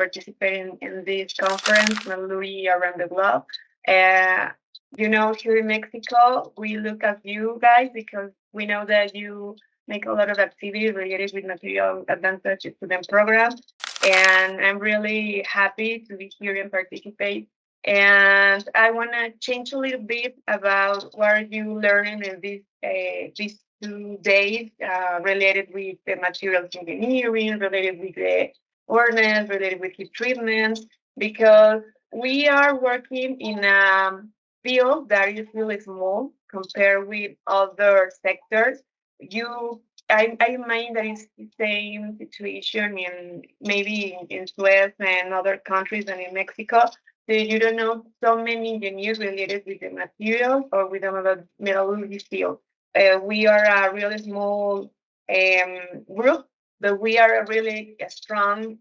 participating in this conference, Metallurgy around the globe. Uh, here in Mexico, we look at you guys because we know that you make a lot of activities related with material advantage student program. And I'm really happy to be here and participate. And I want to change a little bit about what are you learning in these 2 days related with the materials engineering, related with the awareness, related with heat treatment, because we are working in a field that is really small compared with other sectors. I imagine that it's the same situation in maybe in Suez and other countries and in Mexico. So you don't know so many engineers related with the materials or with the metallurgy field. We are a really small group, but we are a really strong.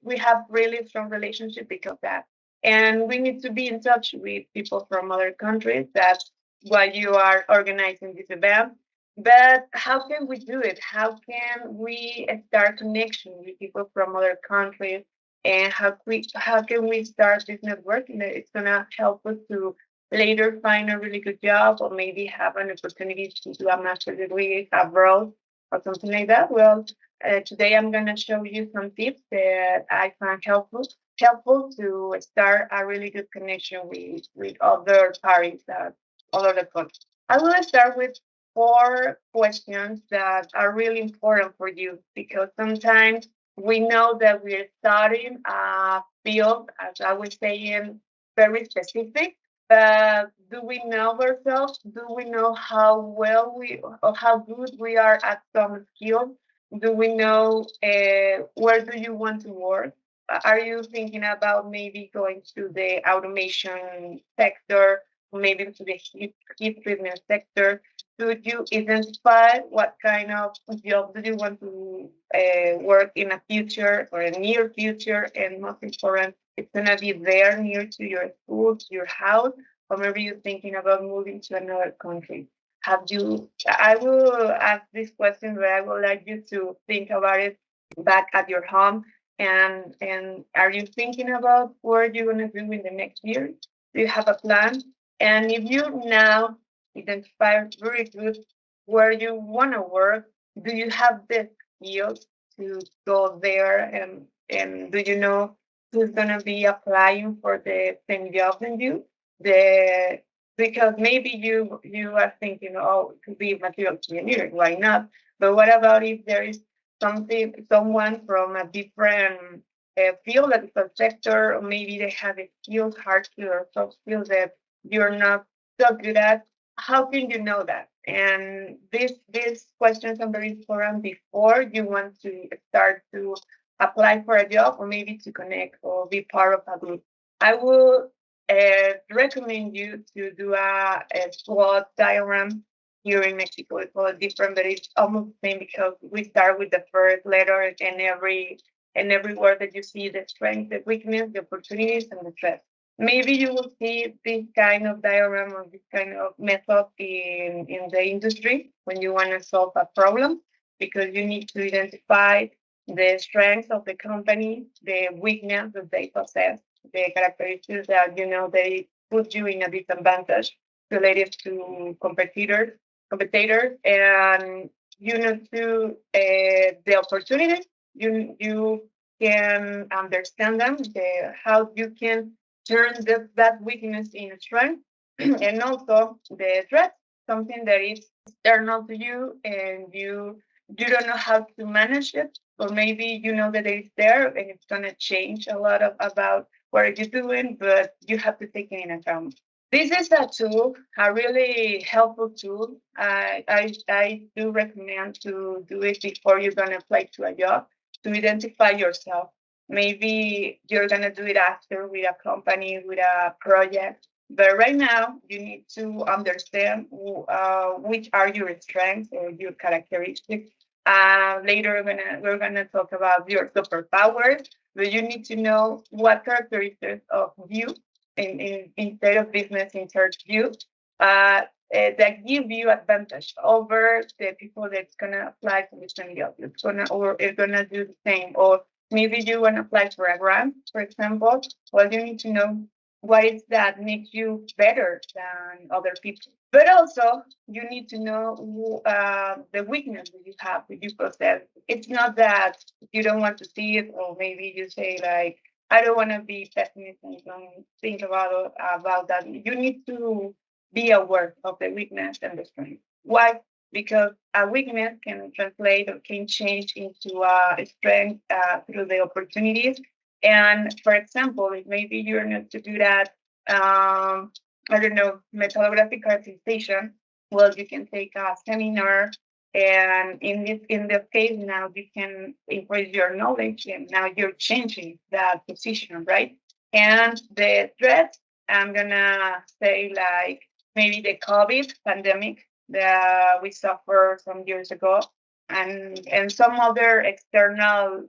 We have really strong relationship because of that, and we need to be in touch with people from other countries. That's why you are organizing this event. But how can we do it? How can we start connection with people from other countries? And how can we start this networking that it's gonna help us to later find a really good job or maybe have an opportunity to do a master's degree abroad or something like that? Well, today I'm gonna show you some tips that I find helpful to start a really good connection with other parties all over the country. I will start with 4 questions that are really important for you because sometimes we know that we're starting a field, as I was saying, very specific. But do we know ourselves? Do we know how well we or how good we are at some skills? Do we know where do you want to work? Are you thinking about maybe going to the automation sector, maybe to the heat treatment sector? Do you identify what kind of job do you want to work in a future or a near future? And most important, it's gonna be there near to your school, to your house, or maybe you're thinking about moving to another country. Have you? I will ask this question, but I would like you to think about it back at your home. And are you thinking about what you're gonna do in the next year? Do you have a plan? And if you now identify very good where you want to work, do you have the skills to go there? And do you know who's going to be applying for the same job than you? The Because maybe you are thinking, oh, it could be material engineering, why not? But what about if there is someone from a different field, like a sector, or maybe they have a skills, hard skills or soft skills that you're not so good at? How can you know that? And these questions are very important before you want to start to apply for a job or maybe to connect or be part of a group. I will recommend you to do a SWOT diagram. Here in Mexico, it's a little different, but it's almost the same because we start with the first letter and every word that you see, the strength, the weakness, the opportunities, and the threats. Maybe you will see this kind of diagram or this kind of method in the industry when you want to solve a problem, because you need to identify the strengths of the company, the weakness that they possess, the characteristics that they put you in a disadvantage related to competitors, and to the opportunities. You can understand them, how you can turn that weakness in a strength, and also the threat, something that is external to you, and you don't know how to manage it, or maybe you know that it's there and it's gonna change a lot about what you're doing, but you have to take it in account. This is a tool, a really helpful tool. I do recommend to do it before you're gonna apply to a job, to identify yourself. Maybe you're gonna do it after with a company, with a project. But right now, you need to understand which are your strengths or your characteristics. Later, we're gonna talk about your superpowers, but you need to know what characteristics of you instead of business insert you that give you advantage over the people that's gonna apply for the same job. It's gonna do the same, or Maybe you want to apply for a grant, for example. Well, you need to know what is that makes you better than other people. But also, you need to know the weakness that you have that you possess. It's not that you don't want to see it, or maybe you say like, I don't want to be pessimist and don't think about that. You need to be aware of the weakness and the strength. Why? Because a weakness can translate or can change into a strength through the opportunities. And for example, if maybe you're not too good at, I don't know, metallographic characterization, well, you can take a seminar, and in this case, now you can increase your knowledge, and now you're changing that position, right? And the threat, I'm gonna say like maybe the COVID pandemic that we suffered some years ago, and some other external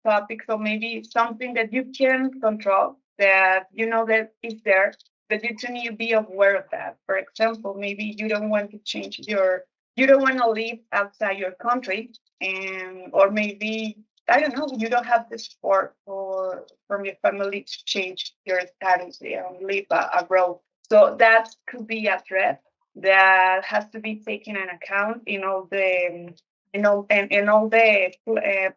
topics, or maybe something that you can control that you know that is there, but you need to be aware of that. For example, maybe you don't want to you don't want to live outside your country, and or maybe I don't know, you don't have the support from your family to change your status and live abroad. So that could be a threat that has to be taken in account in all the in all the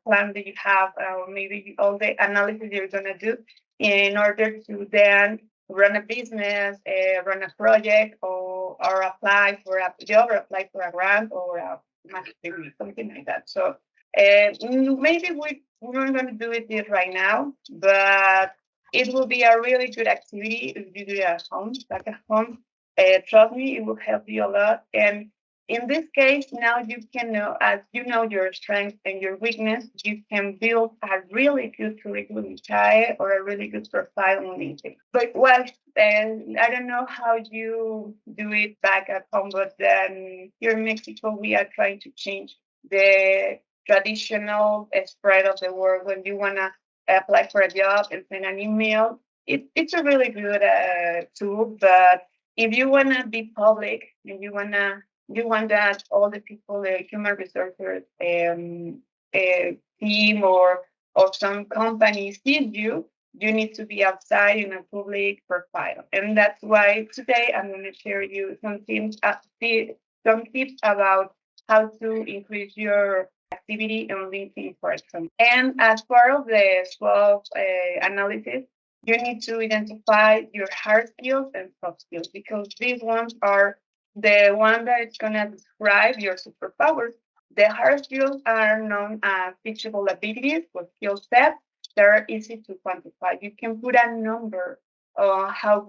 plan that you have, or maybe all the analysis you're gonna do in order to then run a business, run a project, or apply for a job, or apply for a grant, or a master's degree, something like that. So maybe we're not going to do it right now, but it will be a really good activity if you do it at home, like at home. Trust me, it will help you a lot. And in this case, now you can know, as you know your strength and your weakness, you can build a really good curriculum vitae or a really good profile on LinkedIn. But well, I don't know how you do it back at home, but then here in Mexico, we are trying to change the traditional spread of the word. When you want to apply for a job and send an email, it's a really good tool. But if you want to be public and you want that all the people, the human resources team or some companies see you, you need to be outside in a public profile. And that's why today I'm going to share you some tips about how to increase your activity on LinkedIn, for example. And as part of the SWOT analysis, you need to identify your hard skills and soft skills, because these ones are the one that is going to describe your superpowers. The hard skills are known as teachable abilities or skill sets that are easy to quantify. You can put a number on how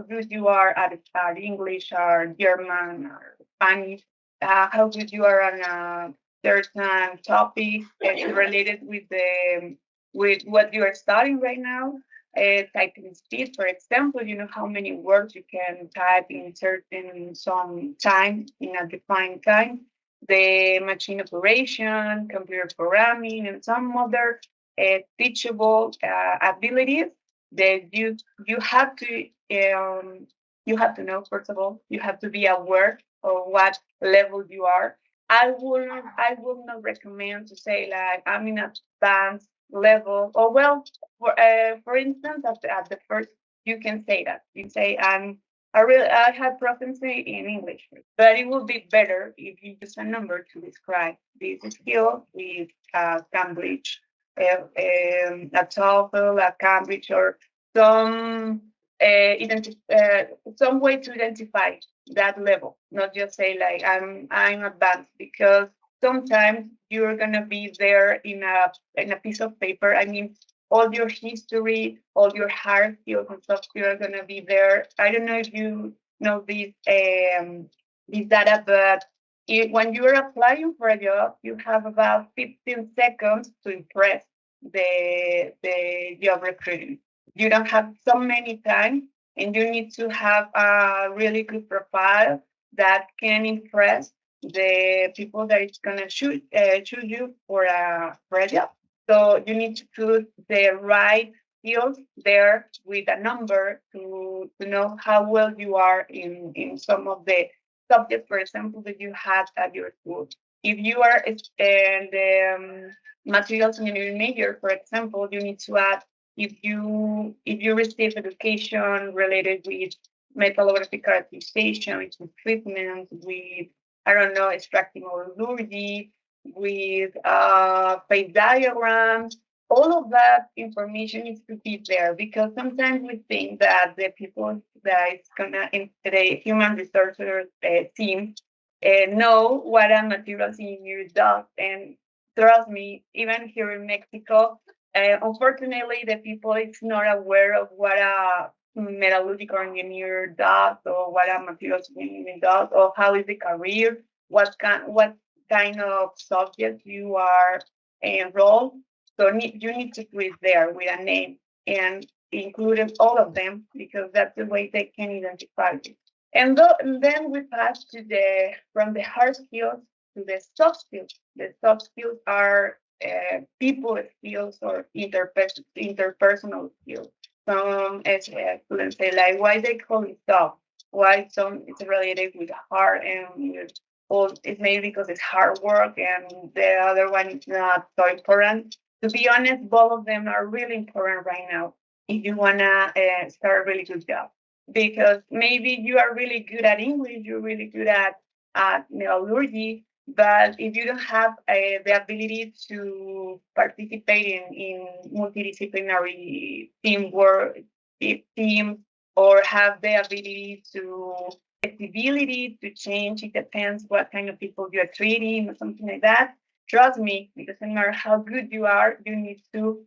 good you are at English or German or Spanish, how good you are on a certain topic related with what you are studying right now. Typing speed, for example, you know how many words you can type in some time, in a defined time. The machine operation, computer programming, and some other teachable abilities that you have to you have to know. First of all, you have to be aware of what level you are. I will not recommend to say like I'm in advanced level, or well, for instance, at the first, you can say that. You say I have proficiency in English, but it would be better if you use a number to describe this skill with Cambridge, a TOEFL, a Cambridge, or some some way to identify that level, not just say like I'm advanced, because sometimes you're gonna be there in a piece of paper. I mean, all your history, all your hard skills and soft skills are gonna be there. I don't know if you know this data, but when you're applying for a job, you have about 15 seconds to impress the job recruiting. You don't have so many time, and you need to have a really good profile that can impress the people that is gonna choose you for a job. So you need to put the right skills there with a number to know how well you are in some of the subjects, for example, that you had at your school. if you are in the materials engineering major, for example, you need to add if you receive education related with metallurgy characterization, with treatment, with I don't know, extracting metallurgy, with phase diagrams, all of that information needs to be there because sometimes we think that the people that is gonna in the human resources team know what a materials engineer does. And trust me, even here in Mexico, unfortunately, the people is not aware of what a metallurgical engineer does or what a materials engineer does or how is the career, what kind of subject you are enrolled. So you need to put it there with a name and include all of them because that's the way they can identify you. And then we pass to from the hard skills to the soft skills. The soft skills are people skills or interpersonal skills. Some students say like, why they call it soft? Why some it's related with hard and well, it's maybe because it's hard work and the other one is not so important. To be honest, both of them are really important right now if you wanna start a really good job because maybe you are really good at English, you're really good at metallurgy, but if you don't have the ability to participate in multidisciplinary teamwork, team, or have the ability to flexibility to change, it depends what kind of people you are treating or something like that. Trust me, it doesn't matter how good you are, you need to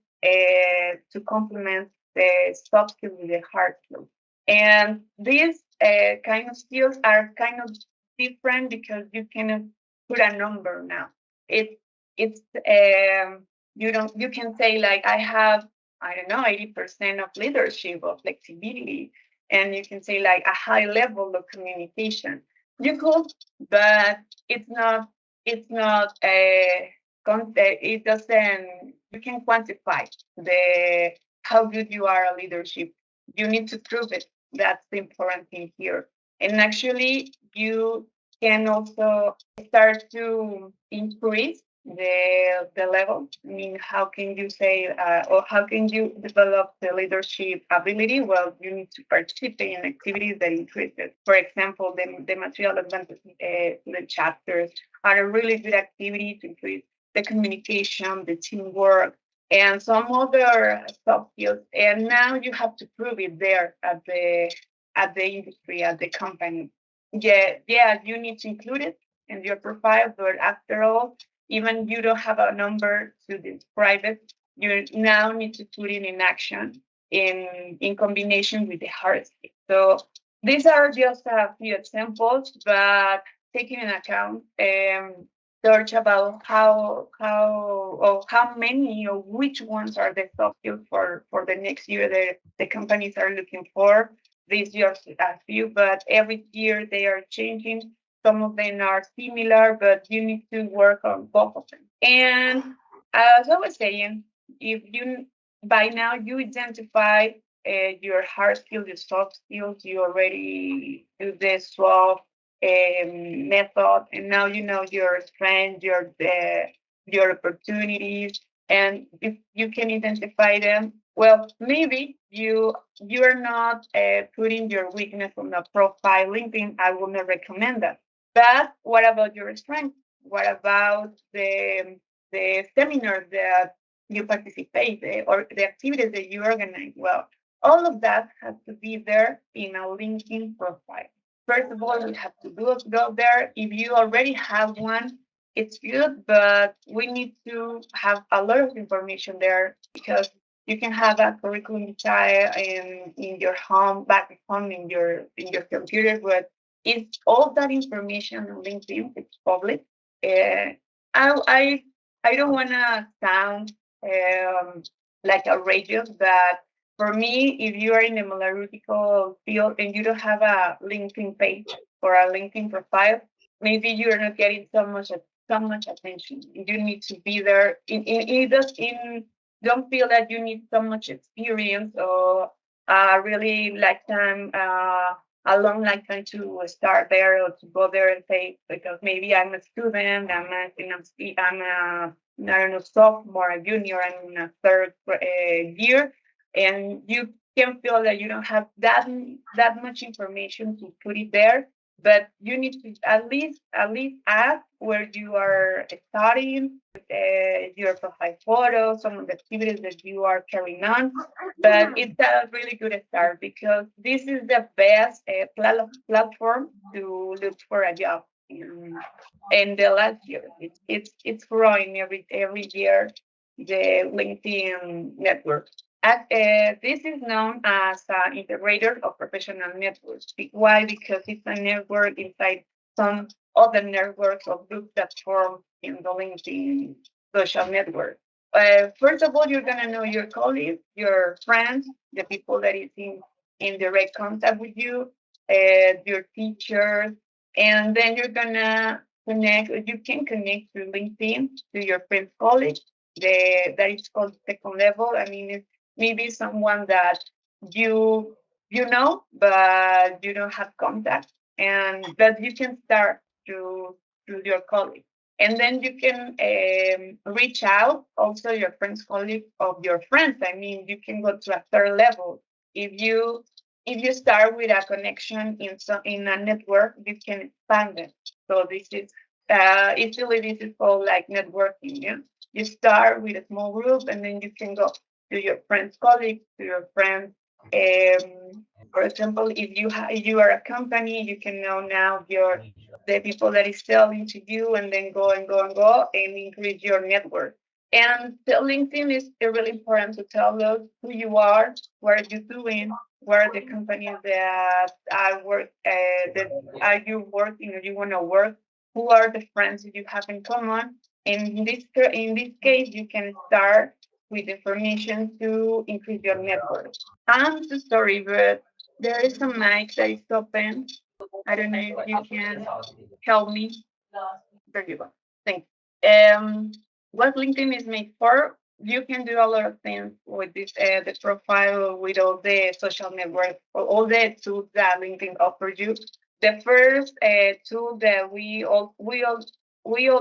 complement the soft skills with the hard skills. And these kind of skills are kind of different because you cannot put a number now. It's you can say like I have I don't know 80% of leadership or flexibility, and you can say like a high level of communication. You could, but it's not a it doesn't you can quantify the how good you are at leadership. You need to prove it. That's the important thing here. And actually, you can also start to increase the level. I mean, how can you say or how can you develop the leadership ability? Well, you need to participate in activities that increase it. For example, the material advantage the chapters are a really good activity to increase the communication, the teamwork, and some other soft skills. And now you have to prove it there at the industry, at the company. Yeah, you need to include it in your profile, but after all, even you don't have a number to describe it, you now need to put it in action in combination with the hard skills. So these are just a few examples, but taking into account search about how many or which ones are the soft skills for the next year the companies are looking for. This year a few, but every year they are changing. Some of them are similar, but you need to work on both of them. And as I was saying, if you by now you identify your hard skills, your soft skills, you already do the SWOT method, and now you know your strengths, your opportunities, and if you can identify them, well, maybe you're not putting your weakness on the profile LinkedIn. I will not recommend that. But what about your strength? What about the seminars that you participate or the activities that you organize? Well, all of that has to be there in a LinkedIn profile. First of all, you have to go there. If you already have one, it's good, but we need to have a lot of information there because you can have a curriculum vitae in your home, back home in your computer, but if all that information on LinkedIn is public, uh, I I don't want to sound like outrageous, but for me, if you are in the metallurgical field and you don't have a LinkedIn page or a LinkedIn profile, maybe you're not getting so much attention. You need to be there. Don't feel that you need so much experience or really lifetime a long lifetime to start there or to go there and say, because maybe I'm a student, I'm a, I don't know, sophomore, a junior, I'm in a third year, and you can feel that you don't have that much information to put it there, but you need to at least ask where you are studying, your profile photo, some of the activities that you are carrying on. But it's a really good start because this is the best platform to look for a job. In the last year, it's growing every year. The LinkedIn network. This is known as an integrator of professional networks. Why? Because it's a network inside some other networks or groups that form in the LinkedIn social network. First of all, you're gonna know your colleagues, your friends, the people that is in direct contact with you, your teachers, and then you're gonna connect. You can connect through LinkedIn to your friends, colleagues. That is called second level. I mean, it's maybe someone that you you know, but you don't have contact, and that you can start to your colleagues. And then you can reach out also your friends, colleagues of your friends. I mean, you can go to a third level. If you start with a connection in a network, you can expand it. So this is usually this is called like networking. Yeah, you start with a small group, and then you can go to your friends, colleagues, to your friends. For example, if you are a company, you can know now the people that is selling to you, and then go and go and go and increase your network. And the LinkedIn is really important to tell us who you are, what are you doing, where are the companies that I work that are you working or you want to work, who are the friends that you have in common. And in this case, you can start with information to increase your network. I'm so sorry, but there is a mic that is open. I don't know if you can help me. There you go. Thanks. What LinkedIn is made for? You can do a lot of things with this, the profile, with all the social networks, all the tools that LinkedIn offers you. The first tool that we all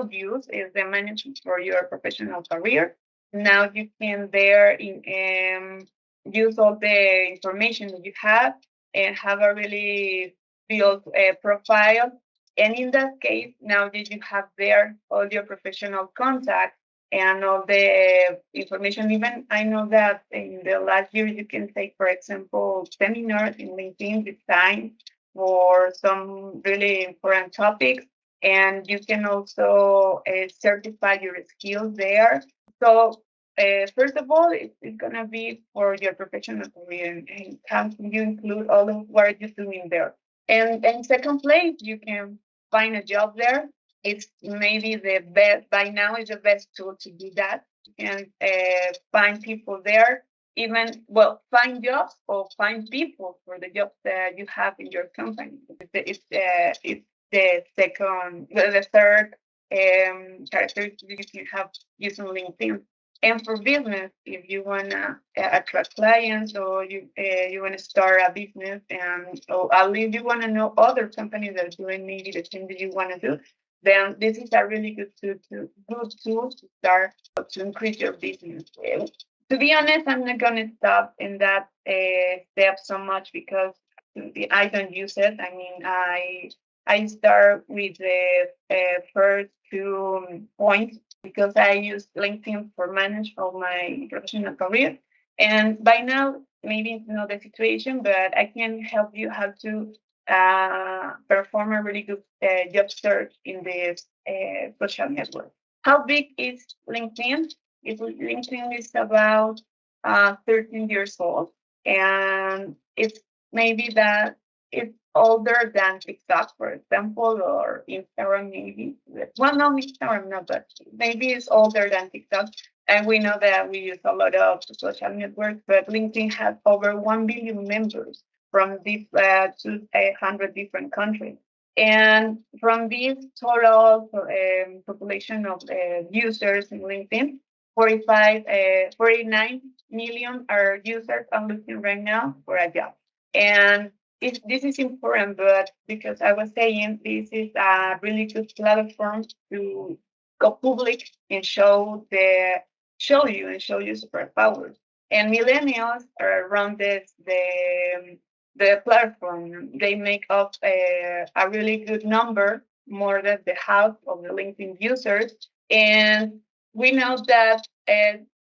use is the management for your professional career. Now you can there use all the information that you have and have a really built profile. And in that case, now that you have there all your professional contacts and all the information, even I know that in the last year you can take, for example, seminars in LinkedIn design for some really important topics. And you can also certify your skills there. So first of all, it's gonna be for your professional career, and how can you include all of what you're doing there. And in second place, you can find a job there. It's maybe the best by now is the best tool to do that. You can find people there, even well, find jobs or find people for the jobs that you have in your company. It's the second, the third characteristic you have using LinkedIn. And for business, if you wanna attract clients or you wanna start a business, and or at least you wanna know other companies that are doing maybe the thing that you wanna do, then this is a really good tool to start to increase your business. To be honest, I'm not gonna stop in that step so much because I don't use it. I mean, I start with the first 2 points because I use LinkedIn for manage all my professional career. And by now, maybe it's not the situation, but I can help you how to perform a really good job search in this social network. How big is LinkedIn? LinkedIn is about 13 years old, and it's maybe that it's older than TikTok, for example, or Instagram, maybe. Well, no, Instagram, no, but maybe it's older than TikTok. And we know that we use a lot of social networks, but LinkedIn has over 1 billion members from these 200 different countries. And from this total population of users in LinkedIn, 49 million are users are looking right now for a job. And this is important, but because I was saying this is a really good platform to go public and show you and show you superpowers. And millennials are around the platform. They make up a really good number, more than the half of the LinkedIn users. And we know that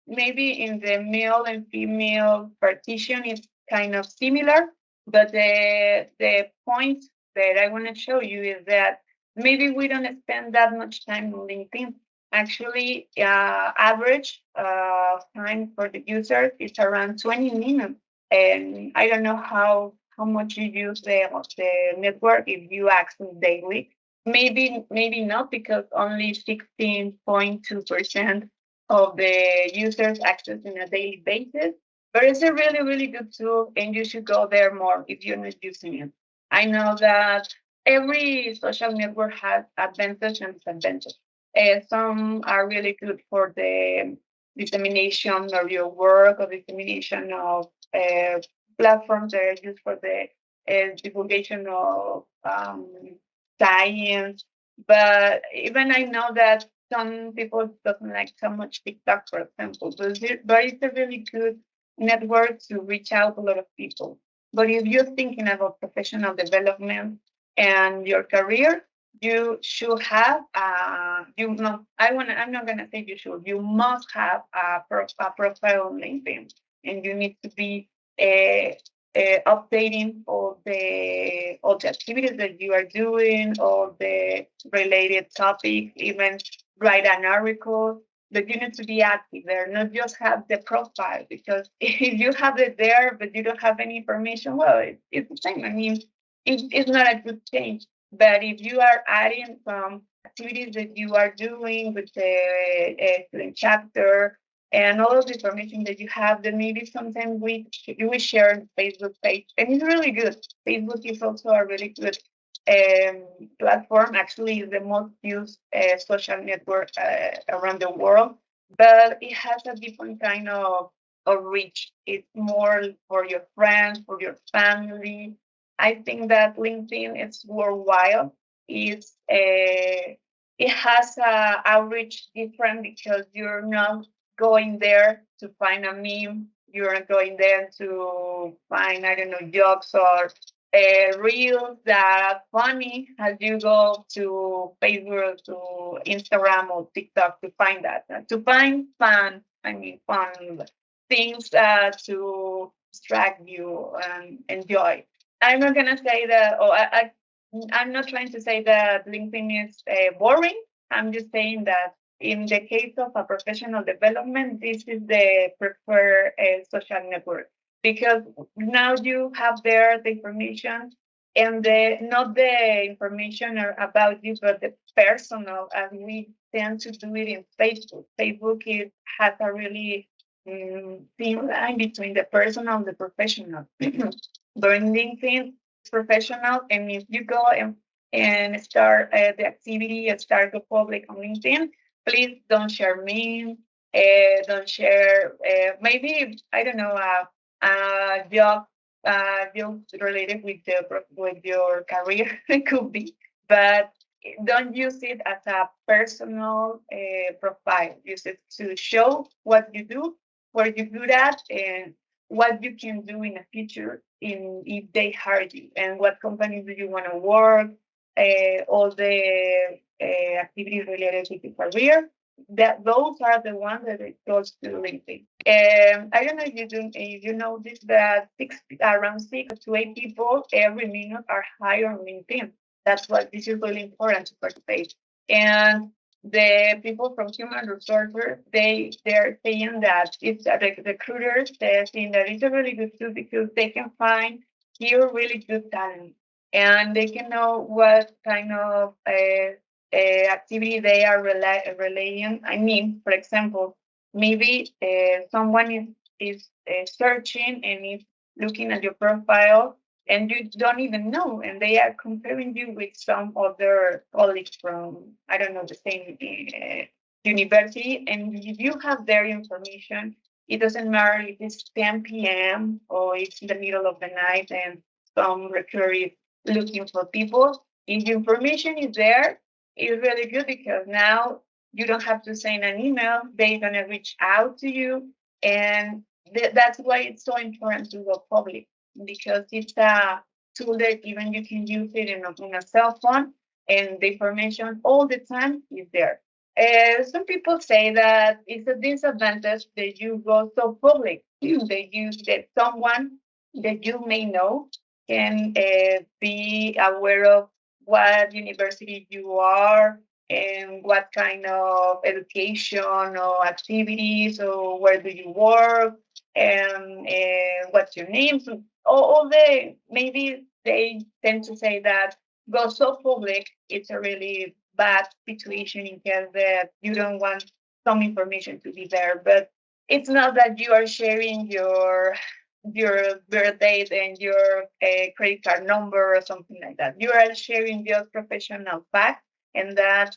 maybe in the male and female partition is kind of similar, but the point that I want to show you is that maybe we don't spend that much time on LinkedIn. Actually, average time for the users is around 20 minutes. And I don't know how much you use the network if you access daily. Maybe not, because only 16.2% of the users access on a daily basis. But it's a really, really good tool, and you should go there more if you're not using it. I know that every social network has advantage and disadvantage. Some are really good for the dissemination of your work, or dissemination of platforms that are used for the divulgation of science. But even I know that some people doesn't like so much TikTok, for example, but it's a really good network to reach out a lot of people. But if you're thinking about professional development and your career, you should have I'm not gonna say you should, you must have a profile on LinkedIn, and you need to be uh, updating all the activities that you are doing, all the related topics, even write an article. But you need to be active there, not just have the profile, because if you have it there but you don't have any information, well, it's the same. I mean, it's not a good change. But if you are adding some activities that you are doing with the student chapter, and all of the information that you have, then maybe sometimes we share on Facebook page, and it's really good. Facebook is also a really good platform. Actually, it's the most used social network around the world, but it has a different kind of reach. It's more for your friends, for your family. I think that LinkedIn is worldwide. It's it has a outreach different, because you're not going there to find a meme. You're going there to find, I don't know, jokes or reels that are funny, as you go to Facebook, to Instagram or TikTok to find that, to find fun. I mean, fun things to distract you and enjoy. I'm not gonna say that. I'm not trying to say that LinkedIn is boring. I'm just saying that in the case of a professional development, this is the preferred social network, because now you have there the information, and the not the information about you, but the personal, as we tend to do it in Facebook. Facebook has a really thin line between the personal and the professional. But in LinkedIn, it's professional, and if you go and start the activity and start go public on LinkedIn, please don't share memes. Don't share maybe, I don't know, job jokes related with your career. It could be, but don't use it as a personal profile. Use it to show what you do, what you're good at, and what you can do in the future in if they hire you, and what company do you want to work, all the activities related with your career. That those are the ones that it goes to LinkedIn. I don't know if you notice that around 6 to 8 people every minute are hired on LinkedIn. That's what this is really important to participate. And the people from human resources, they're saying that it's the recruiters, they're saying that it's a really good tool, because they can find here really good talent, and they can know what kind of activity they are relaying. I mean, for example, maybe someone is searching and is looking at your profile, and you don't even know, and they are comparing you with some other colleagues from, I don't know, the same university. And if you have their information, it doesn't matter if it's 10 p.m. or it's in the middle of the night, and some recruiter looking for people. If the information is there, it's really good because now you don't have to send an email. They're gonna reach out to you, and that's why it's so important to go public because it's a tool that even you can use it in a cell phone, and the information all the time is there. Some people say that it's a disadvantage that you go so public. They use that someone that you may know can be aware of what university you are and what kind of education or activities or where do you work and what's your name. So all the maybe they tend to say that go so public, it's a really bad situation in case that you don't want some information to be there. But it's not that you are sharing your birth date and your credit card number or something like that. You are sharing your professional facts, and that's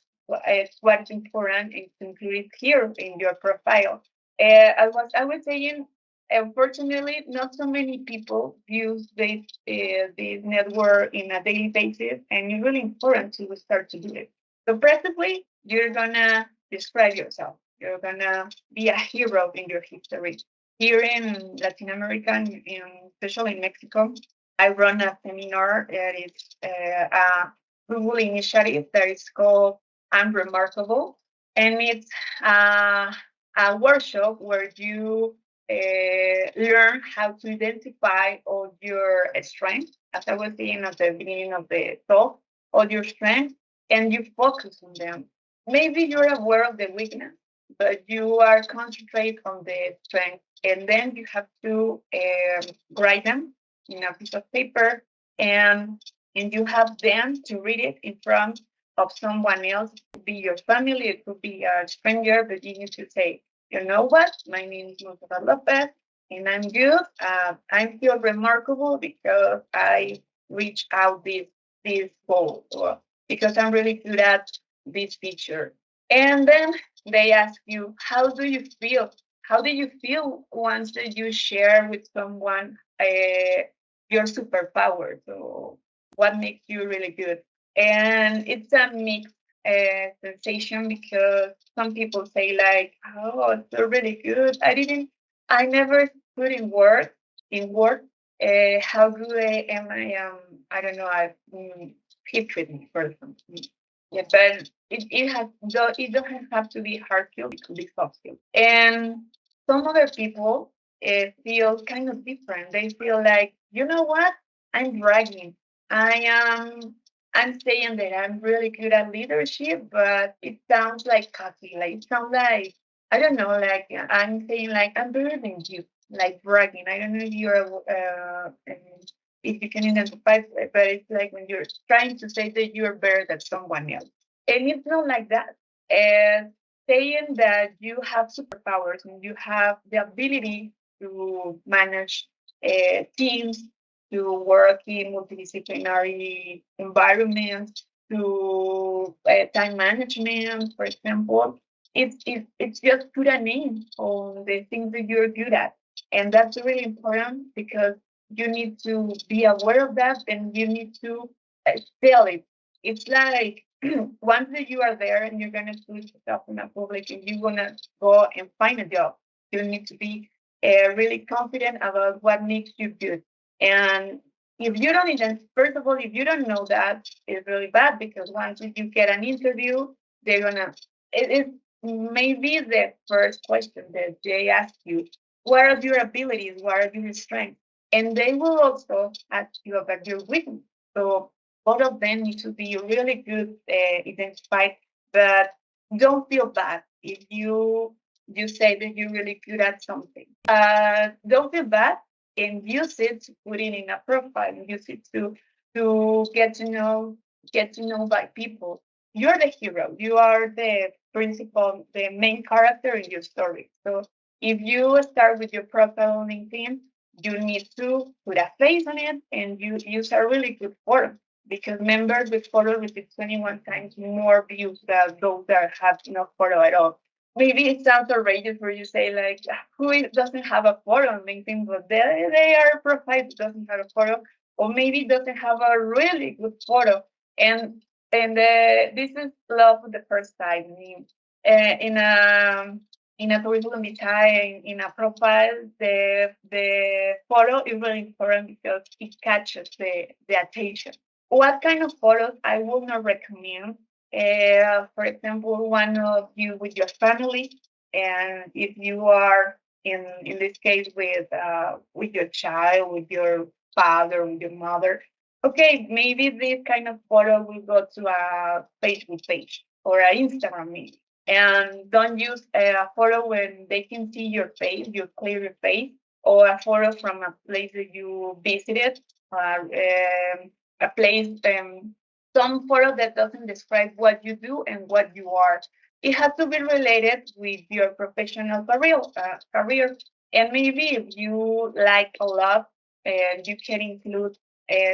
what's important is included here in your profile. I was saying, unfortunately, not so many people use this network in a daily basis, and it's really important to start to do it. So, presently, you're gonna describe yourself. You're gonna be a hero in your history. Here in Latin America, especially in Mexico, I run a seminar that is a Google initiative that is called Unremarkable, and it's a workshop where you learn how to identify all your strengths, as I was saying at the beginning of the talk, all your strengths, and you focus on them. Maybe you're aware of the weakness, but you are concentrate on the strength, and then you have to write them in a piece of paper, and you have them to read it in front of someone else. It could be your family, it could be a stranger, but you need to say, you know what? My name is Monserrat López, and I'm good. I feel remarkable because I reached out this goal, or because I'm really good at this feature. And then they ask you, how do you feel? How do you feel once that you share with someone your superpower? So what makes you really good? And it's a mixed sensation because some people say like, oh, it's so really good. I never put in word, how good am I? I don't know. Hit with me person. Yeah, but it doesn't have to be hard skill. It could be soft skill. And some other people feel kind of different. They feel like, you know what? I'm bragging. I am. I'm saying that I'm really good at leadership, but it sounds like cocky. Like it sounds like I don't know. Like I'm saying like I'm better than you. Like bragging. I don't know if you're if you can identify it, but it's like when you're trying to say that you're better than someone else. And it's not like that. And saying that you have superpowers and you have the ability to manage teams, to work in multidisciplinary environments, to time management, for example, it's just put a name on the things that you're good at. And that's really important because you need to be aware of that and you need to tell it. It's like once that you are there and you're gonna put yourself in a public and you're gonna go and find a job, you need to be really confident about what makes you good. And if you don't even, first of all, if you don't know that, it's really bad because once you get an interview, they're gonna. It maybe the first question that they ask you: what are your abilities? What are your strengths? And they will also ask you about your weakness. So both of them need to be really good identified. But don't feel bad if you say that you're really good at something. Don't feel bad and use it to put it in a profile. Use it to get to know by people. You're the hero. You are the principal, the main character in your story. So if you start with your profile on LinkedIn, you need to put a face on it and you use a really good photo because members with photo receive 21 times more views than those that have no photo at all. Maybe it sounds outrageous where you say like, doesn't have a photo on LinkedIn, but they are a profile that doesn't have a photo. or maybe doesn't have a really good photo. And this is love at the first sight. I mean, in a curriculum vitae, in a profile, the photo is really important because it catches the attention. What kind of photos I would not recommend? For example, one of you with your family, and if you are in this case with your child, with your father, with your mother, okay, maybe this kind of photo will go to a Facebook page or an Instagram maybe. And don't use a photo when they can see your face, your clear face, or a photo from a place that you visited, a place, some photo that doesn't describe what you do and what you are. It has to be related with your professional career. And maybe if you like a lot, you can include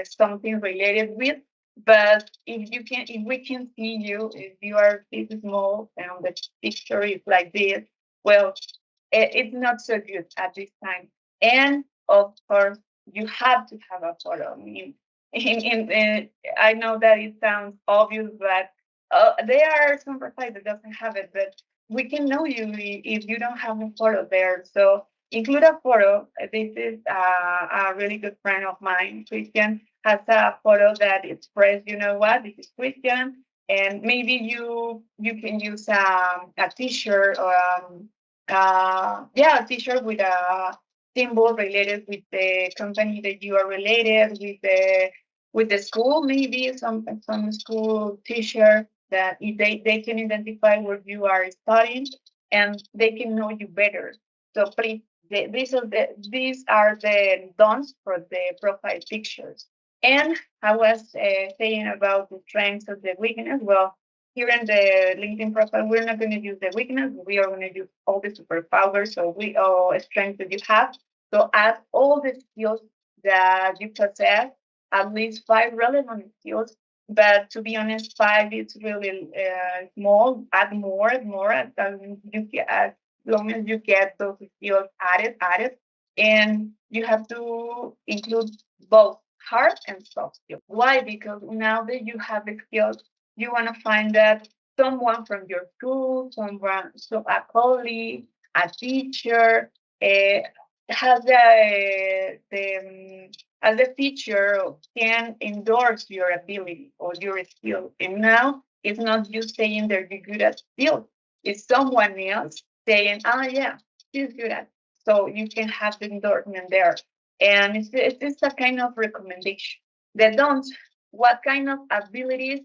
something related with. But if we can see you, if you are this small and the picture is like this, well, it's not so good at this time. And of course, you have to have a photo. I mean, I know that it sounds obvious, but there are some profiles that doesn't have it. But we can know you if you don't have a photo there. So include a photo. This is a really good friend of mine, Christian, has a photo that expresses, you know what, this is Christian, and maybe you can use a T-shirt or a T-shirt with a symbol related with the company that you are related with the school, maybe some school T-shirt that if they can identify where you are studying and they can know you better. So please, these are the don'ts for the profile pictures. And I was saying about the strengths of the weakness. Well, here in the LinkedIn profile, we're not going to use the weakness. We are going to use all the superpowers, so we all strengths that you have. So add all the skills that you possess, at least 5 relevant skills. But to be honest, 5 is really small. Add more as long as you get those skills added, and you have to include both hard and soft skills. Why? Because now that you have the skills, you want to find that someone from your school, a colleague, a teacher, uh, has the feature can endorse your ability or your skill. And now it's not you saying that you're good at skills. It's someone else saying, "Oh yeah, she's good at." So you can have the endorsement there, and it's a kind of recommendation. They don't. What kind of abilities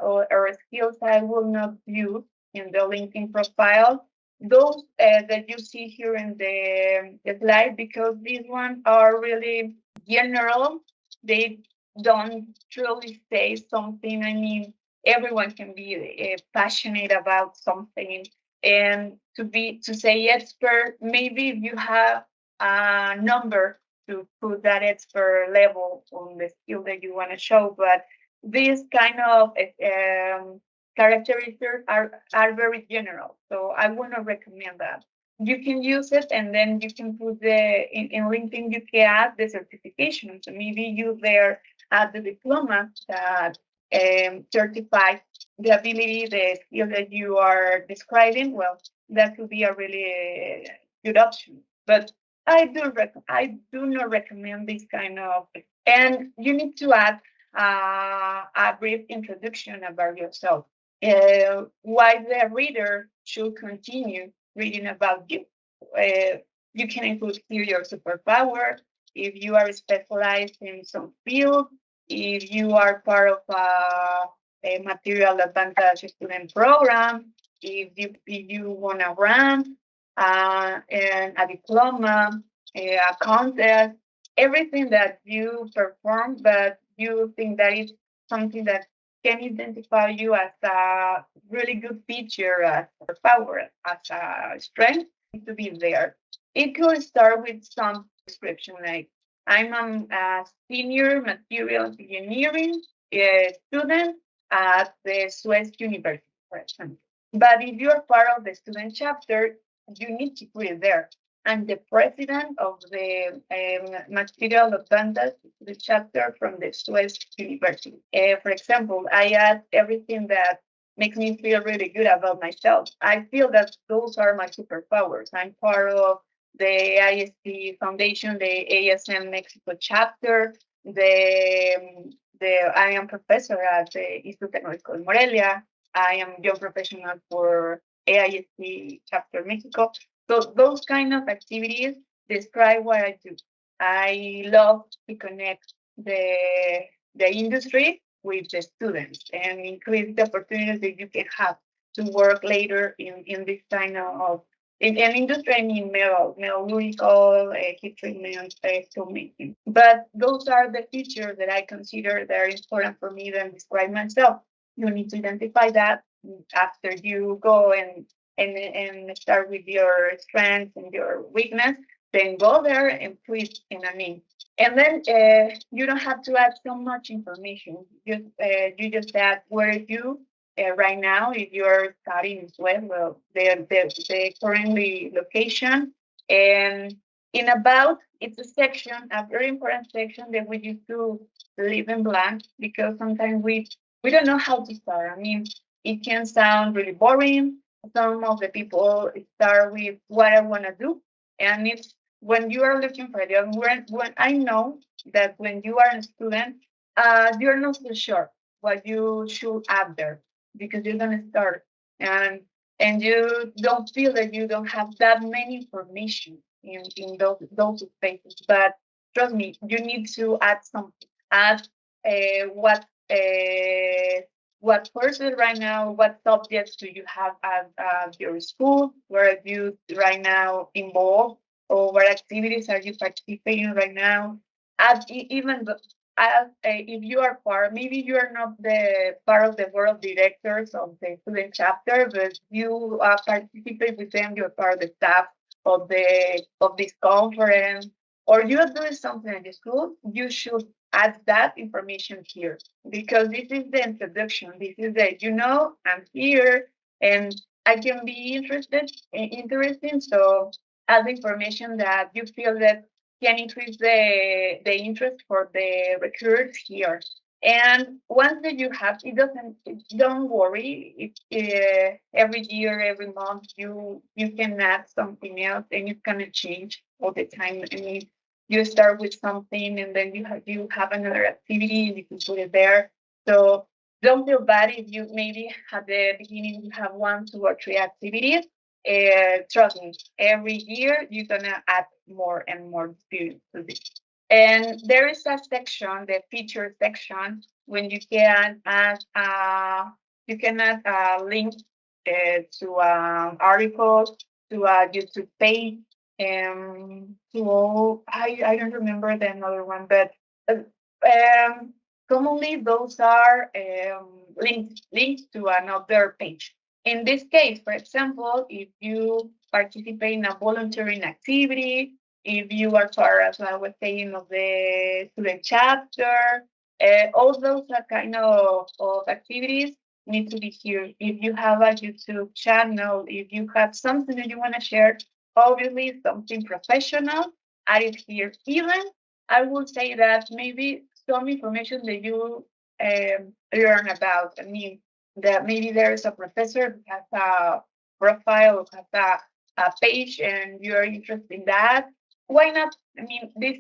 or skills I will not view in the LinkedIn profile? Those that you see here in the slide, because these ones are really general. They don't truly say something. I mean, everyone can be passionate about something, and to say expert, maybe if you have a number to put that expert level on the skill that you want to show. But these kind of characteristics are very general, so I want to recommend that. You can use it, and then you can put in LinkedIn, you can add the certification. So maybe you there add the diploma that certifies the ability, the skill that you are describing. Well, that could be a really good option. But I do not recommend this kind of. And you need to add a brief introduction about yourself. Why the reader should continue reading about you. You can include here your superpower, if you are specialized in some field, if you are part of a material advantage student program, if you want to run and a diploma, a contest, everything that you perform, but you think that is something that can identify you as a really good feature, as a power, as a strength to be there. It could start with some description like I'm a senior material engineering student at the Swiss University, for example. But if you're part of the student chapter, you need to put it there. I'm the president of the material advantage, the chapter from the Swiss University. For example, I add everything that makes me feel really good about myself. I feel that those are my superpowers. I'm part of the IST Foundation, the ASM Mexico chapter, I am professor at the Instituto Tecnológico de Morelia. I am young professional for AIST chapter Mexico. So those kind of activities describe what I do. I love to connect the industry with the students and increase the opportunities that you can have to work later in this kind of in an industry, I mean metallurgical, heat treatment, filmmaking. But those are the features that I consider that are important for me to describe myself. You need to identify that after you go and start with your strengths and your weakness, then go there and put in a name. And then you don't have to add so much information. You just add where you right now, if you're studying as well, the currently location. And in about, it's a section, a very important section that we used to leave in blank because sometimes we don't know how to start. I mean, it can sound really boring. Some of the people start with what I want to do. And it's when you are looking for a job, when I know that when you are a student, you're not so sure what you should add there because you're gonna start and you don't feel that you don't have that many information in those spaces. But trust me, you need to add something. Add what courses right now, what subjects do you have at your school? Where are you right now involved? Or what activities are you participating right now? Even if you are part, maybe you are not the part of the board of directors of the student chapter, but you participate with them. You're part of the staff of this conference, or you are doing something at the school. You should add that information here because this is the introduction. This is I'm here and I can be interesting. So add information that you feel that can increase the interest for the recruiters here. And once that you have, don't worry. Every year, every month, you can add something else, and it's gonna change all the time. I mean, you start with something, and then you have another activity, and you can put it there. So don't feel bad if you maybe at the beginning you have 1, 2, or 3 activities. Trust me, every year you're gonna add more and more experience to this. And there is a section, the feature section, when you can add a link to articles, to a YouTube page, I don't remember the another one, but commonly those are links to another page. In this case, for example, if you participate in a volunteering activity, if you are part, as I was saying, of the student chapter, all those are kind of activities need to be here. If you have a YouTube channel, if you have something that you want to share, obviously something professional, add it here. Even I would say that maybe some information that you learn about. I mean, that maybe there is a professor who has a profile, who has a page, and you're interested in that. Why not? I mean, this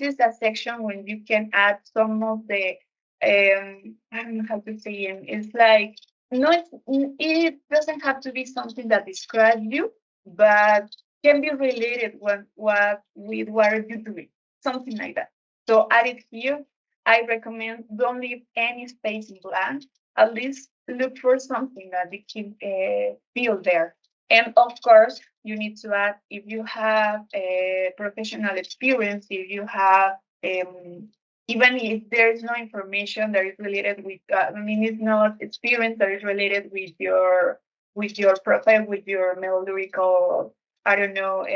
is a section when you can add some of the I don't know how to say it. It's like no, it doesn't have to be something that describes you, but can be related with what are you doing, something like that. So add it here. I recommend don't leave any space in blank. At least look for something that you can feel there. And of course, you need to add if you have a professional experience, if you have even if there is no information that is related with, I mean, it's not experience that is related with your profile, with your metallurgical, I don't know,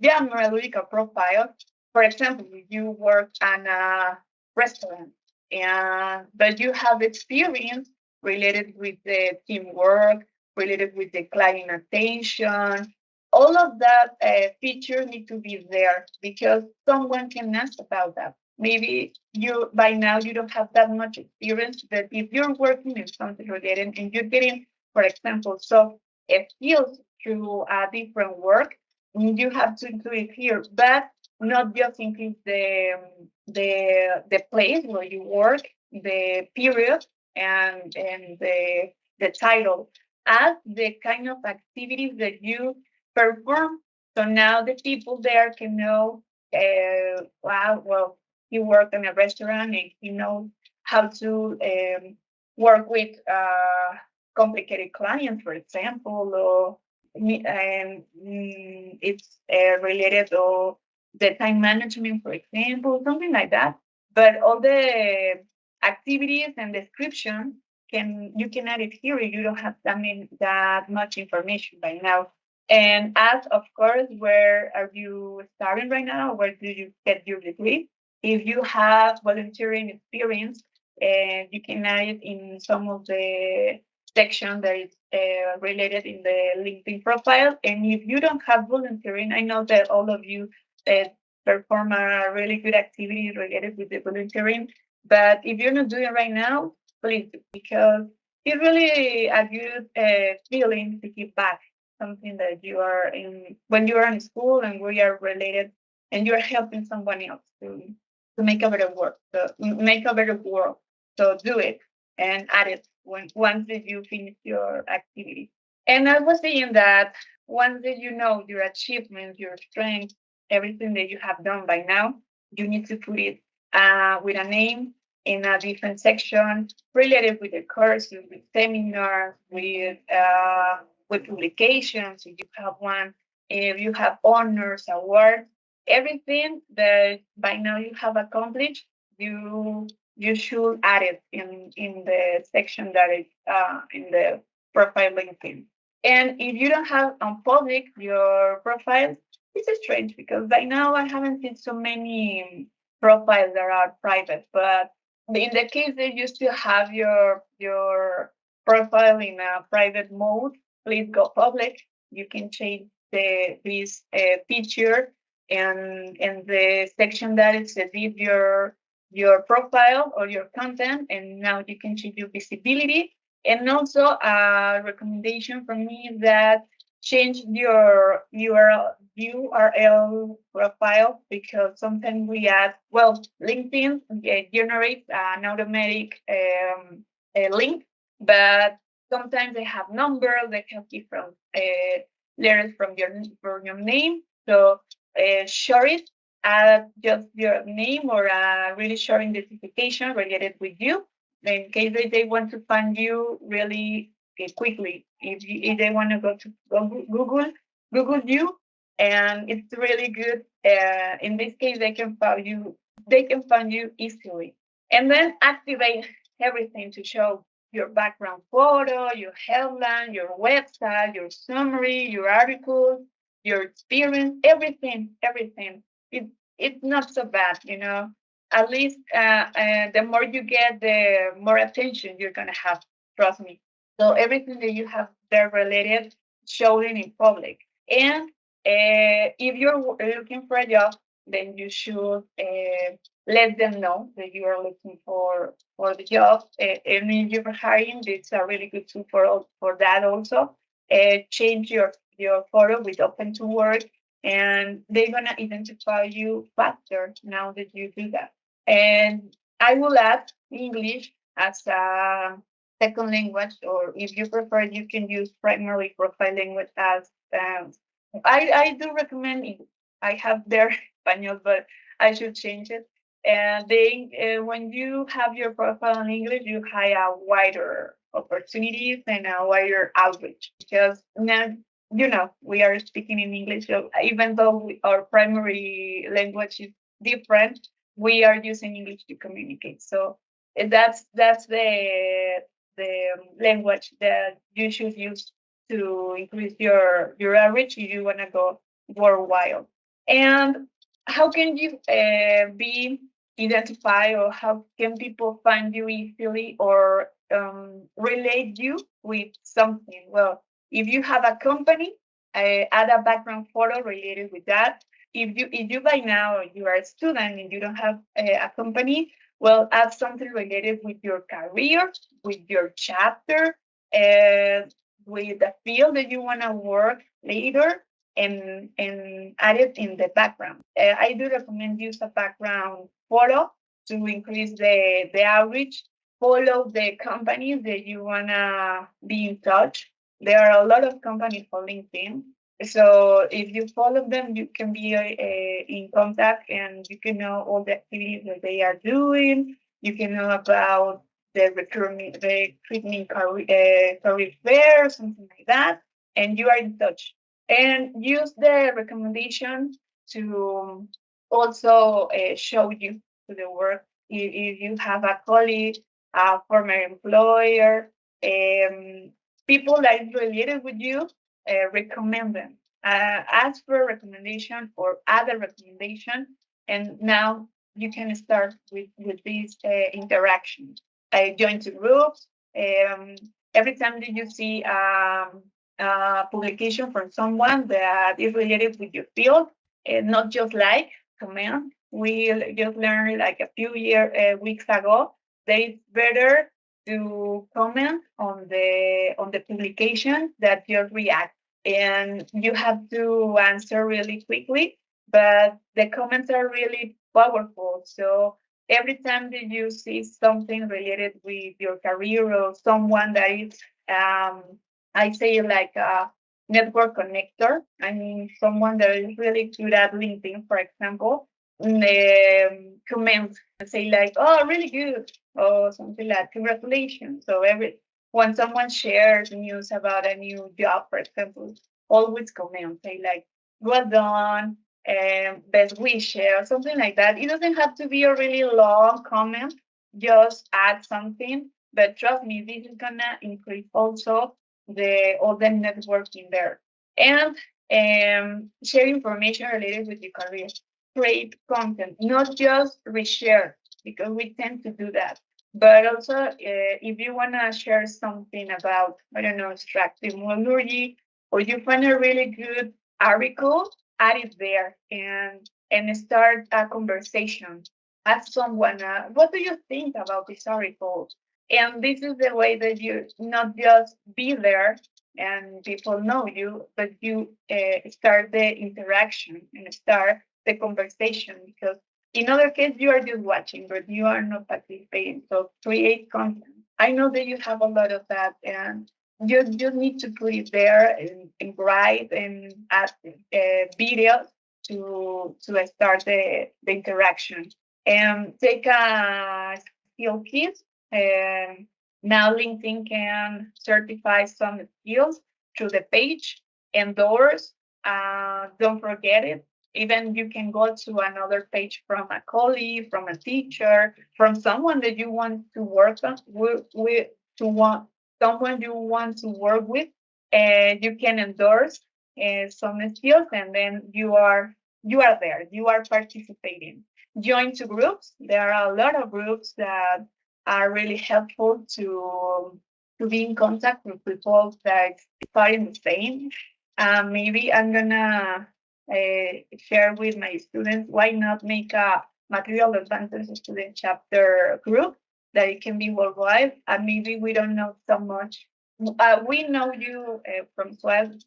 metallurgical profile. For example, if you work in a restaurant, and but you have experience related with the teamwork, related with the client attention. All of that features need to be there because someone can ask about that. Maybe you by now you don't have that much experience, but if you're working in something related and you're getting, for example, so skills through a different work, you have to include it here, but not just include the place where you work, the period, and the title as the kind of activities that you perform. So now the people there can know, wow, well, he worked in a restaurant and he knows how to work with complicated clients, for example, or and it's related to the time management, for example, something like that. But all the activities and description you can add it here if you don't have that much information by now. And as of course, where are you starting right now? Where do you get your degree? If you have volunteering experience, you can add it in some of the section that is related in the LinkedIn profile. And if you don't have volunteering, I know that all of you perform a really good activity related with the volunteering. But if you're not doing it right now, please do, because it's really a good feeling to give back something that you are in when you are in school and we are related and you're helping someone else to make a better work, to make a better world. So do it and add it once that you finish your activity. And I was saying that once that you know your achievements, your strengths, everything that you have done by now, you need to put it with a name in a different section related with the courses, with seminars, with publications, if you have one, if you have honors, awards, everything that by now you have accomplished, you should add it in the section that is in the profile LinkedIn. And if you don't have on public your profile, it's strange because by now I haven't seen so many profiles that are private. But in the case that you still have your profile in a private mode, please go public. You can change this feature and the section that is edit your profile or your content, and now you can change your visibility. And also a recommendation from me is that change your URL profile, because sometimes we add, well, LinkedIn generates an automatic link, but sometimes they have numbers, they have different letters from your name. So short it, add just your name or a really short identification related with you, in case they want to find you really quickly. If they want to go to Google you, and it's really good. In this case, they can find you. They can find you easily, and then activate everything to show your background photo, your headline, your website, your summary, your articles, your experience, everything. It's not so bad, you know. At least the more you get, the more attention you're gonna have. Trust me. So everything that you have there related, show it in public. And if you're looking for a job, then you should let them know that you are looking for the job. And if you're hiring, it's a really good tool for that also. Change your photo with open to work, and they're gonna identify you faster now that you do that. And I will add English as a second language, or if you prefer, you can use primary profile language as I do recommend English. I have their Spanish, but I should change it. And when you have your profile in English, you have a wider opportunities and a wider outreach, because now we are speaking in English. So even though our primary language is different, we are using English to communicate. So that's the language that you should use to increase your outreach if you want to go worldwide. And how can you be identified, or how can people find you easily, or relate you with something? Well, If you have a company, add a background photo related with that. If you by now you are a student and you don't have a company, well, add something related with your career, with your chapter, and with the field that you want to work later, and add it in the background. I do recommend use a background photo to increase the outreach. Follow the companies that you wanna be in touch. There are a lot of companies for LinkedIn. So if you follow them, you can be in contact and you can know all the activities that they are doing. You can know about the recruitment career fair, something like that, and you are in touch. And use the recommendation to also show you to the work. If you have a colleague, a former employer, um, people that is related with you, recommend them. Ask for a recommendation or other recommendation, and now you can start with these interactions. Join to groups. Um, every time that you see publication from someone that is related with your field, not just like comment. We just learned like a few weeks ago that it's better to comment on the publication that just react, and you have to answer really quickly, but the comments are really powerful. So every time that you see something related with your career or someone that is um, I say like a network connector, I mean someone that is really good at LinkedIn, for example, comment and say like, oh, really good, or something like congratulations. So every when someone shares news about a new job, for example, always comment, say like, well done, best wishes, something like that. It doesn't have to be a really long comment, just add something. But trust me, this is gonna increase also the all the networking there. And share information related with your career. Create content, not just reshare, because we tend to do that. But also, if you want to share something about, I don't know, extractive metallurgy, or you find a really good article, add it there and start a conversation. Ask someone, what do you think about this article? And this is the way that you not just be there and people know you, but you start the interaction and start the conversation, because in other case you are just watching but you are not participating. So create content. I know that you have a lot of that, and you just need to put it there and write and add videos to start the interaction, and take a skill kit. And now LinkedIn can certify some skills through the page. Endorse. Don't forget it. Even you can go to another page from a colleague, from a teacher, from someone that you want to work on with to want someone you want to work with, and you can endorse some skills, and then you are there. You are participating. Join to groups. There are a lot of groups that are really helpful to be in contact with people that are in the same. Maybe I'm gonna share with my students, why not make a material advances student chapter group that it can be worldwide. And maybe we don't know so much. We know you from SWED,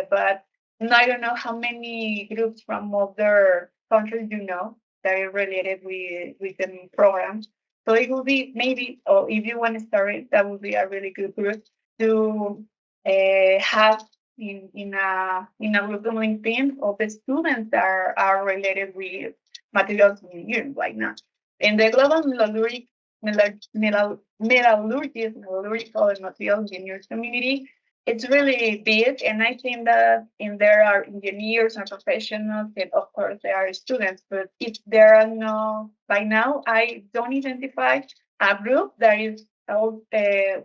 but I don't know how many groups from other countries you know that are related with the program. So it will be maybe, or if you want to start it, that would be a really good group to have in a group on LinkedIn of the students that are related with materials engineering right now. In the global metallurgical and material engineers community, it's really big, and I think that in there are engineers and professionals, and of course there are students. But if there are no, by now I don't identify a group that is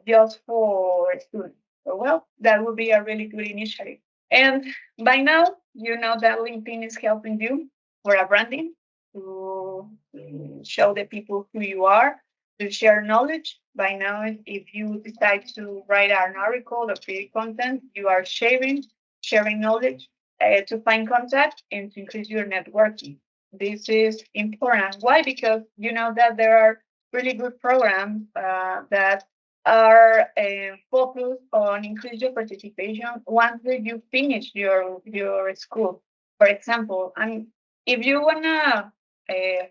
just for students. So, well, that would be a really good initiative. And by now, you know that LinkedIn is helping you for a branding to show the people who you are. to share knowledge. By now, if you decide to write an article or create content, you are sharing knowledge to find contact and to increase your networking. This is important. Why? Because you know that there are really good programs that are focused on increase your participation once that you finish your school. For example, if you wanna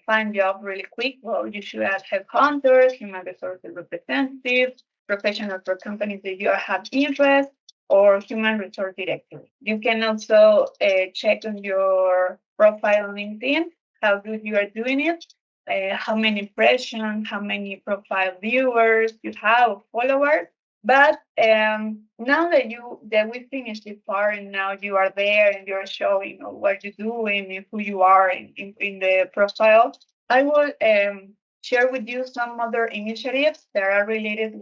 find job really quick, well, you should add headhunters, human resources representatives, professionals for companies that you have interest, or human resource director. You can also check on your profile on LinkedIn how good you are doing it, how many impressions, how many profile viewers you have, followers. But now that we finished this part and now you are there and you're showing what you're doing and who you are in the profile, I will share with you some other initiatives that are related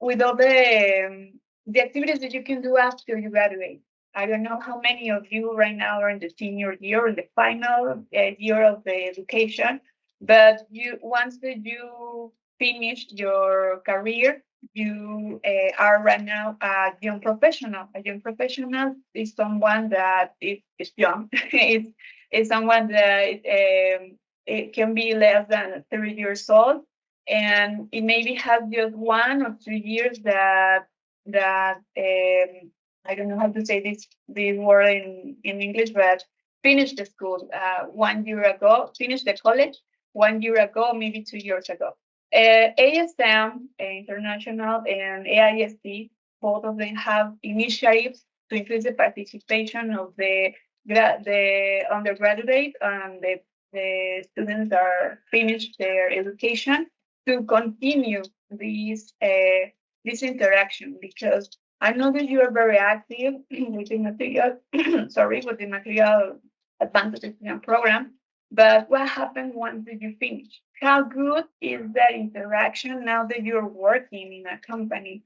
with all the activities that you can do after you graduate. I don't know how many of you right now are in the senior year, in the final year of the education, but you once that you finish your career, you are right now a young professional. A young professional is someone that is young. It's someone that it can be less than 30 years old, and it maybe has just 1 or 2 years that I don't know how to say this word in English, but finished the school 1 year ago, finished the college 1 year ago, maybe 2 years ago. ASM International and AIST, both of them have initiatives to increase the participation of the undergraduate and the students that are finished their education to continue this interaction, because I know that you are very active with the material, sorry, with the material advantage program. But what happens once you finish? How good is that interaction now that you're working in a company?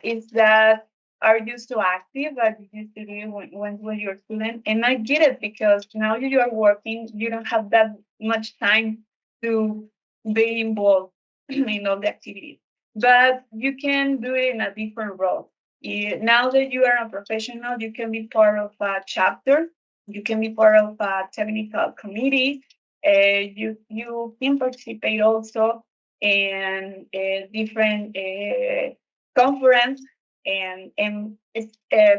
Is that are you so active as you used to do when you're a student? And I get it, because now you are working, you don't have that much time to be involved in all the activities. But you can do it in a different role. Now that you are a professional, you can be part of a chapter, you can be part of a technical committee, you can participate also in different conference and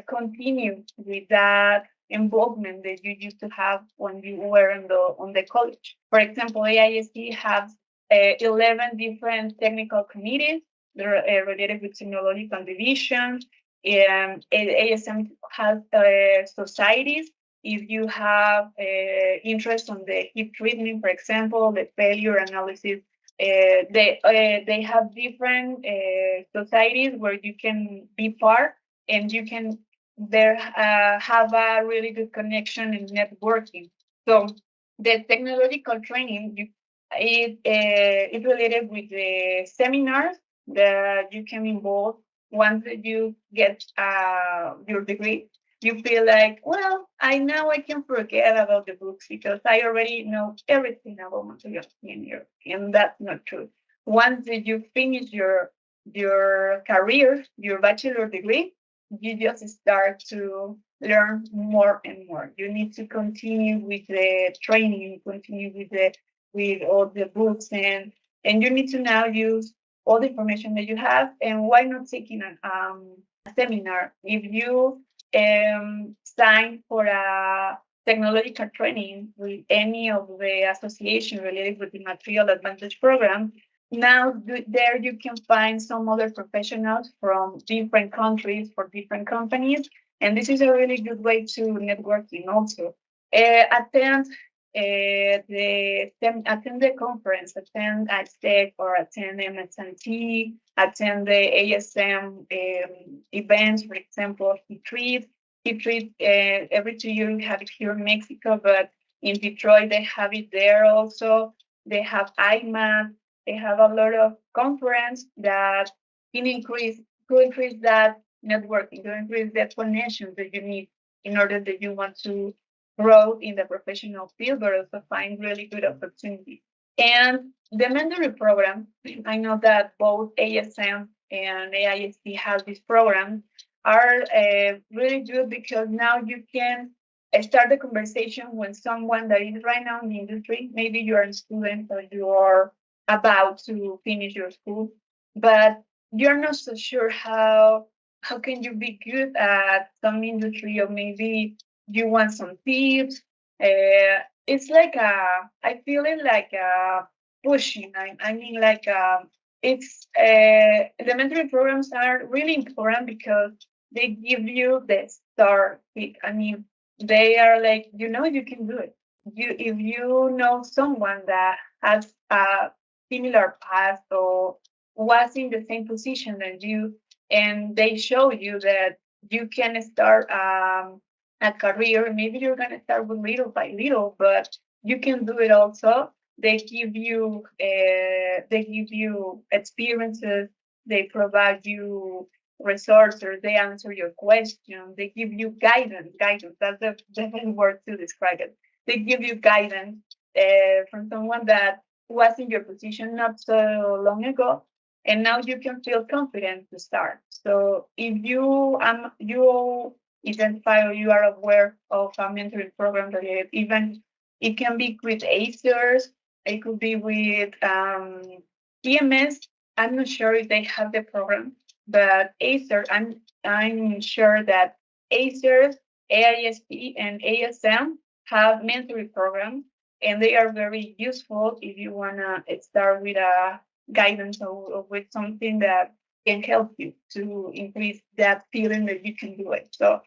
continue with that involvement that you used to have when you were on the college. For example, AIST has 11 different technical committees that are related with technological divisions. And ASM has societies. If you have interest on the heat treatment, for example, the failure analysis, they have different societies where you can be part, and you can there have a really good connection and networking. So the technological training is related with the seminars that you can involve. Once you get your degree, you feel like, well, I know I can forget about the books because I already know everything about material engineering, and that's not true. Once you finish your career, your bachelor degree, you just start to learn more and more. You need to continue with the training, continue with all the books, and you need to now use all the information that you have. And why not taking a seminar? If you sign for a technological training with any of the association related with the material advantage program, now there you can find some other professionals from different countries for different companies, and this is a really good way to networking also. Attend the conference, attend ISTEC or attend MSNT, attend the ASM events, for example, He treat every 2 years we have it here in Mexico, but in Detroit they have it there also. They have IMAT, they have a lot of conference that can increase that networking, to increase the connections that you need in order that you want to grow in the professional field, but also find really good opportunities. And the mentoring program, I know that both ASM and AIST has this program, are really good because now you can start the conversation when someone that is right now in the industry, maybe you're a student or you're about to finish your school, but you're not so sure how can you be good at some industry, or maybe you want some tips. It's like I feel it like a pushing. I mean, like it's the mentoring programs are really important because they give you the start pick. I mean, they are like, you can do it. If you know someone that has a similar past or was in the same position as you, and they show you that you can start a career. Maybe you're gonna start with little by little, but you can do it also. They give you experiences. They provide you resources. They answer your questions. They give you guidance. Guidance. That's the best word to describe it. They give you guidance from someone that was in your position not so long ago, and now you can feel confident to start. So if you identify or you are aware of a mentoring program that even it can be with acers, it could be with EMS. I'm not sure if they have the program, but acer, I'm sure that acers, AISP, and ASM have mentoring programs, and they are very useful if you wanna start with a guidance or with something that can help you to increase that feeling that you can do it. So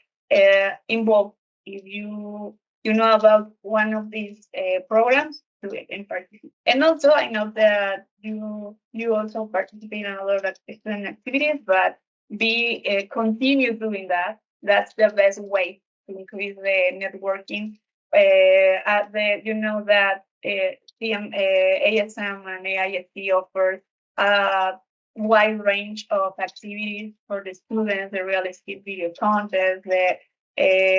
involve, if you know about one of these programs, do it and participate. And also, I know that you also participate in a lot of student activities, but be continue doing that. That's the best way to increase the networking. At the that ASM and AIST offers a wide range of activities for the students, the real estate video contest, the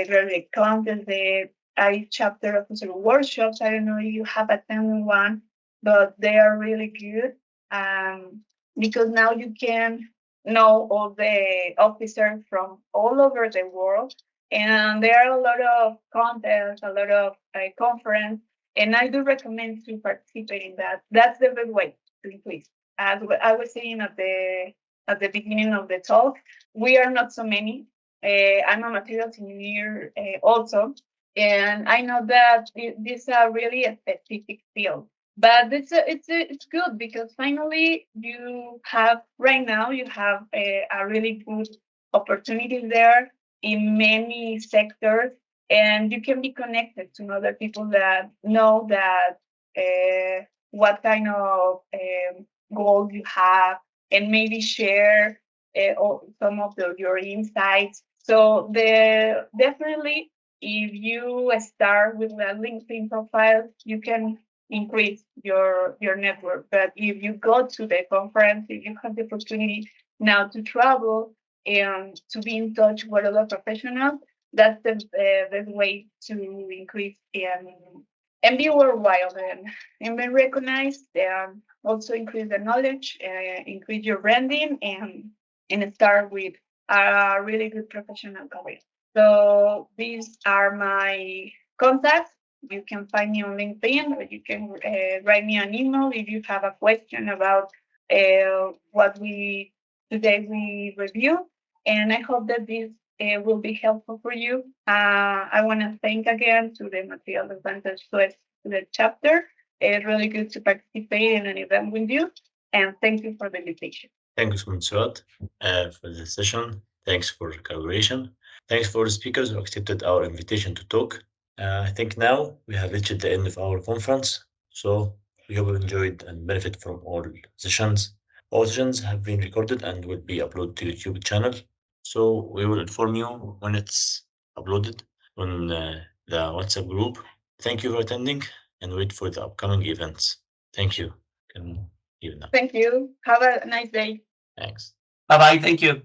real contest, the I chapter officer workshops. I don't know if you have attended one, but they are really good because now you can know all the officers from all over the world, and there are a lot of contests, a lot of conference, and I do recommend to participate in that. That's the best way to increase. As I was saying at the beginning of the talk, we are not so many. I'm a materials engineer also, and I know that this is a really a specific field. But it's good because finally right now you have a really good opportunity there in many sectors, and you can be connected to other people that know that what kind of goals you have, and maybe share some of your insights. So definitely, if you start with a LinkedIn profile, you can increase your network. But if you go to the conference, if you have the opportunity now to travel and to be in touch with other professionals, that's the best way to increase and be worldwide and be recognized, and also increase the knowledge, increase your branding, and start with a really good professional career. So these are my contacts. You can find me on LinkedIn, or you can write me an email if you have a question about what today we review. And I hope that this will be helpful for you. I want to thank again to the Material Advantage the chapter. It's really good to participate in an event with you. And thank you for the invitation. Thank you, Monserrat, for the session. Thanks for the collaboration. Thanks for the speakers who accepted our invitation to talk. I think now we have reached the end of our conference. So we hope you enjoyed and benefit from all sessions. All sessions have been recorded and will be uploaded to YouTube channel. So we will inform you when it's uploaded on the WhatsApp group. Thank you for attending, and wait for the upcoming events. Thank you. Can you now. Thank you. Have a nice day. Thanks. Bye bye. Thank you.